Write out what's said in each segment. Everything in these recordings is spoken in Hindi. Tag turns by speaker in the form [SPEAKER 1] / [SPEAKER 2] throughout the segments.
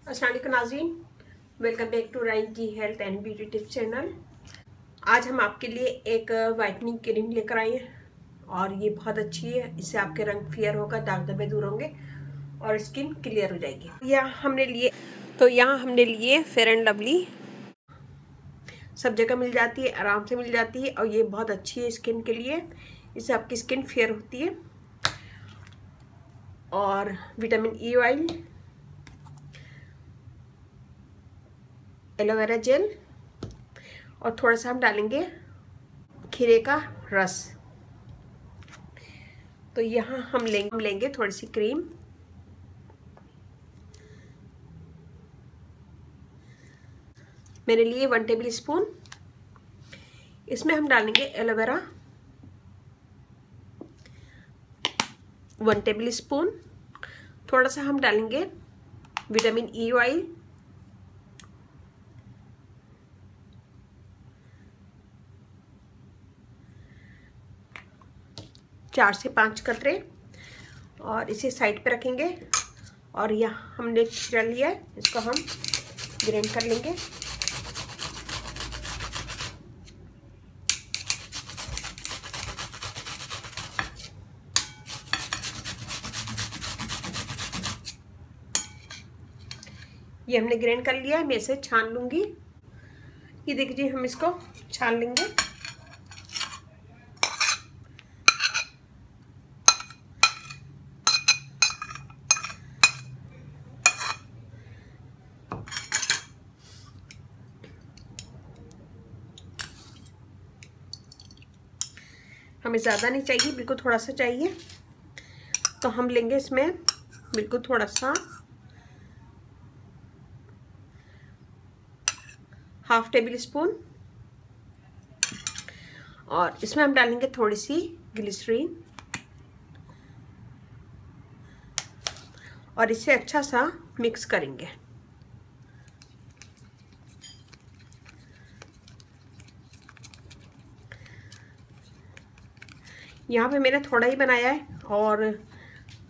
[SPEAKER 1] अस्सलाम वालेकुम नाज़रीन, वेलकम बैक टू राइन जी health and beauty tips channel. आज हम आपके लिए एक वाइटनिंग क्रीम लेकर आए हैं और ये बहुत अच्छी है। इससे आपके रंग फेयर होगा, दाग धब्बे दूर होंगे और स्किन क्लियर हो जाएगी। यहाँ हमने लिए फेयर एंड लवली। सब जगह मिल जाती है, आराम से मिल जाती है और ये बहुत अच्छी है स्किन के लिए। इससे आपकी स्किन फेयर होती है। और vitamin E oil, aloe vera gel और थोड़ा सा हम डालेंगे खीरे का रस। तो यहाँ हम लेंगे थोड़ी सी क्रीम। मैंने लिए 1 टेबल स्पून। इसमें हम डालेंगे एलोवेरा 1 टेबल स्पून। थोड़ा सा हम डालेंगे विटामिन ई ऑयल, चार से 5 कतरे, और इसे साइड पे रखेंगे। और यहाँ हमने खीरा लिया है, इसको हम ग्राइंड कर लेंगे। ये हमने ग्राइंड कर लिया है, मैं इसे छान लूंगी। ये देखिए, हम इसको छान लेंगे। हमें ज़्यादा नहीं चाहिए, बिल्कुल थोड़ा सा चाहिए। तो हम लेंगे इसमें बिल्कुल थोड़ा सा, हाफ टेबल स्पून। और इसमें हम डालेंगे थोड़ी सी ग्लिसरीन और इसे अच्छा सा मिक्स करेंगे। यहाँ पे मैंने थोड़ा ही बनाया है, और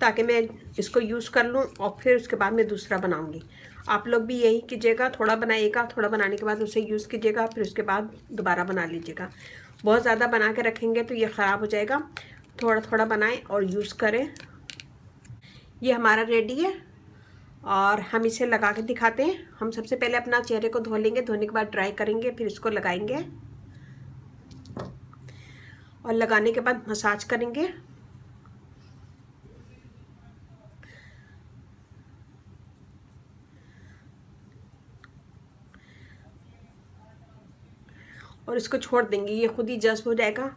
[SPEAKER 1] ताकि मैं इसको यूज़ कर लूँ और फिर उसके बाद मैं दूसरा बनाऊँगी। आप लोग भी यही कीजिएगा, थोड़ा बनाइएगा, थोड़ा बनाने के बाद उसे यूज़ कीजिएगा, फिर उसके बाद दोबारा बना लीजिएगा। बहुत ज़्यादा बना के रखेंगे तो ये ख़राब हो जाएगा। थोड़ा थोड़ा बनाएं और यूज़ करें। ये हमारा रेडी है और हम इसे लगा के दिखाते हैं। हम सबसे पहले अपना चेहरे को धो लेंगे, धोने के बाद ड्राई करेंगे, फिर इसको लगाएंगे और लगाने के बाद मसाज करेंगे। और इसको छोड़ देंगे, ये खुद ही जज्ब हो जाएगा।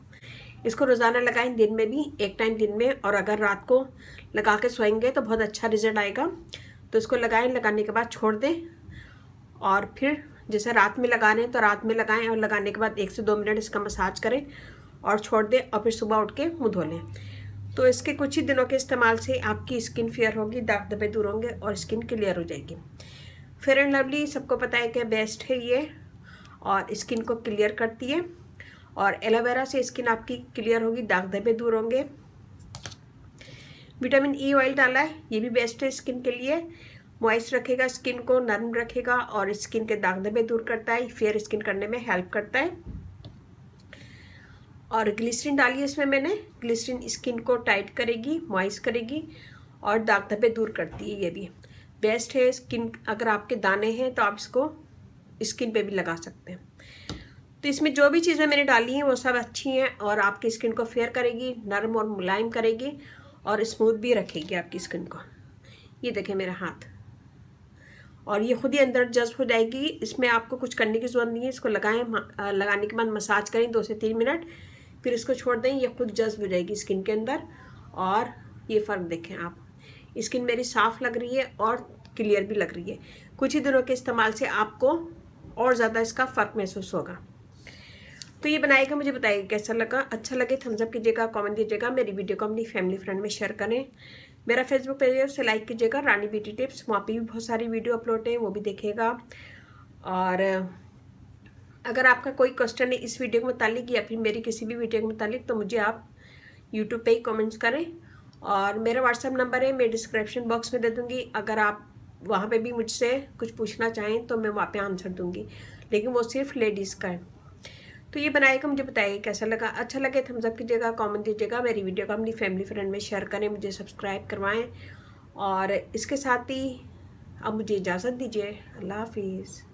[SPEAKER 1] इसको रोज़ाना लगाएं, दिन में भी एक टाइम दिन में, और अगर रात को लगा के सोएंगे तो बहुत अच्छा रिजल्ट आएगा। तो इसको लगाएं, लगाने के बाद छोड़ दें, और फिर जैसे रात में लगा रहे हैं तो रात में लगाएं, और लगाने के बाद 1 से 2 मिनट इसका मसाज करें और छोड़ दें, और फिर सुबह उठ के मुँह धो लें। तो इसके कुछ ही दिनों के इस्तेमाल से आपकी स्किन फेयर होगी, दाग धब्बे दूर होंगे और स्किन क्लियर हो जाएगी। फेयर एंड लवली सबको पता है कि बेस्ट है ये, और स्किन को क्लियर करती है। और एलोवेरा से स्किन आपकी क्लियर होगी, दाग धब्बे दूर होंगे। विटामिन ई ऑयल डाला है, ये भी बेस्ट है स्किन के लिए। मॉइस्ट रखेगा, स्किन को नरम रखेगा और स्किन के दाग धब्बे दूर करता है, फेयर स्किन करने में हेल्प करता है। और ग्लिसरीन डाली है इसमें मैंने। ग्लिसरीन स्किन को टाइट करेगी, मॉइस्ट करेगी और दाग धब्बे दूर करती है। ये भी बेस्ट है स्किन। अगर आपके दाने हैं तो आप इसको स्किन पे भी लगा सकते हैं। तो इसमें जो भी चीज़ें मैंने डाली हैं वो सब अच्छी हैं और आपकी स्किन को फेयर करेगी, नरम और मुलायम करेगी और स्मूथ भी रखेगी आपकी स्किन को। ये देखें मेरा हाथ, और ये खुद ही अंदर जज्ब हो जाएगी। इसमें आपको कुछ करने की ज़रूरत नहीं है। इसको लगाएं, लगाने के बाद मसाज करें 2 से 3 मिनट, फिर इसको छोड़ दें। ये खुद जज्ब हो जाएगी स्किन के अंदर। और ये फ़र्क देखें आप, स्किन मेरी साफ़ लग रही है और क्लियर भी लग रही है। कुछ ही दिनों के इस्तेमाल से आपको और ज़्यादा इसका फ़र्क महसूस होगा। तो ये बनाएगा, मुझे बताइएगा कैसा लगा। अच्छा लगे थम्स अप कीजिएगा, कमेंट दीजिएगा। मेरी वीडियो को अपनी फैमिली फ्रेंड में शेयर करें। मेरा फेसबुक पेज है, उसे लाइक कीजिएगा, रानी ब्यूटी टिप्स। वहाँ पे भी बहुत सारी वीडियो अपलोड है, वो भी देखिएगा। और अगर आपका कोई क्वेश्चन है इस वीडियो के मुतालिक या फिर मेरी किसी भी वीडियो के मुतालिक, तो मुझे आप यूट्यूब पे ही कमेंट्स करें। और मेरा व्हाट्सएप नंबर है, मैं डिस्क्रिप्शन बॉक्स में दे दूँगी। अगर आप वहाँ पे भी मुझसे कुछ पूछना चाहें तो मैं वहाँ पे आंसर दूँगी, लेकिन वो सिर्फ लेडीज़ का है। तो ये बनाएगा, मुझे बताइए कैसा लगा। अच्छा लगे थम्स अप कीजिएगा, कमेंट दीजिएगा, मेरी वीडियो को अपनी फैमिली फ्रेंड में शेयर करें, मुझे सब्सक्राइब करवाएं और इसके साथ ही अब मुझे इजाज़त दीजिए। अल्लाह हाफिज़।